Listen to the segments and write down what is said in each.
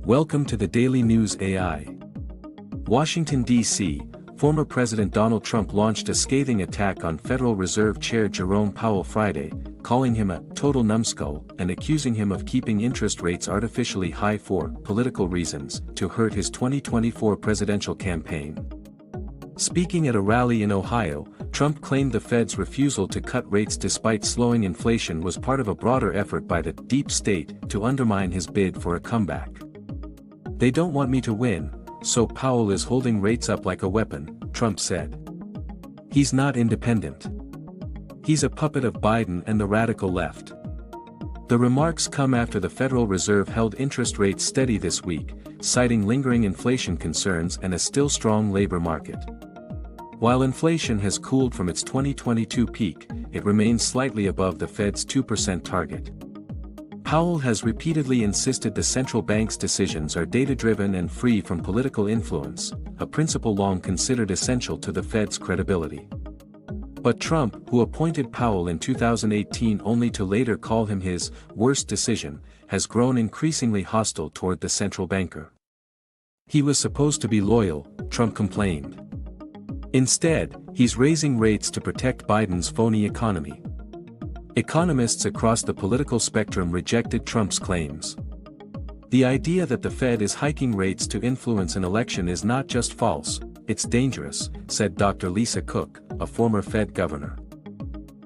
Welcome to the Daily News AI. Washington, D.C., former President Donald Trump launched a scathing attack on Federal Reserve Chair Jerome Powell Friday, calling him a total numbskull and accusing him of keeping interest rates artificially high for political reasons to hurt his 2024 presidential campaign. Speaking at a rally in Ohio, Trump claimed the Fed's refusal to cut rates despite slowing inflation was part of a broader effort by the deep state to undermine his bid for a comeback. "They don't want me to win, so Powell is holding rates up like a weapon," Trump said. "He's not independent. He's a puppet of Biden and the radical left." The remarks come after the Federal Reserve held interest rates steady this week, citing lingering inflation concerns and a still strong labor market. While inflation has cooled from its 2022 peak, it remains slightly above the Fed's 2% target. Powell has repeatedly insisted the central bank's decisions are data-driven and free from political influence, a principle long considered essential to the Fed's credibility. But Trump, who appointed Powell in 2018 only to later call him his worst decision, has grown increasingly hostile toward the central banker. "He was supposed to be loyal," Trump complained. "Instead, he's raising rates to protect Biden's phony economy." Economists across the political spectrum rejected Trump's claims. The idea that the Fed is hiking rates to influence an election is not just false, it's dangerous, said Dr. Lisa Cook, a former Fed governor.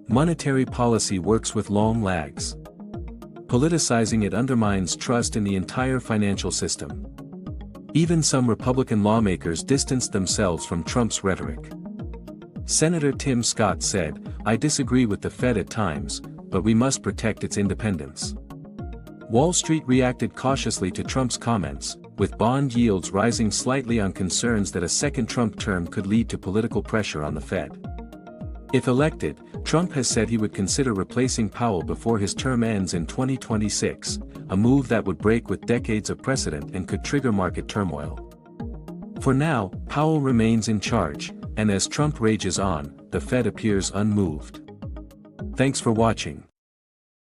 Monetary policy works with long lags. Politicizing it undermines trust in the entire financial system. Even some Republican lawmakers distanced themselves from Trump's rhetoric. Senator Tim Scott said, "I disagree with the Fed at times, but we must protect its independence." Wall Street reacted cautiously to Trump's comments, with bond yields rising slightly on concerns that a second Trump term could lead to political pressure on the Fed. If elected, Trump has said he would consider replacing Powell before his term ends in 2026, a move that would break with decades of precedent and could trigger market turmoil. For now, Powell remains in charge, and as Trump rages on, the Fed appears unmoved. Thanks for watching.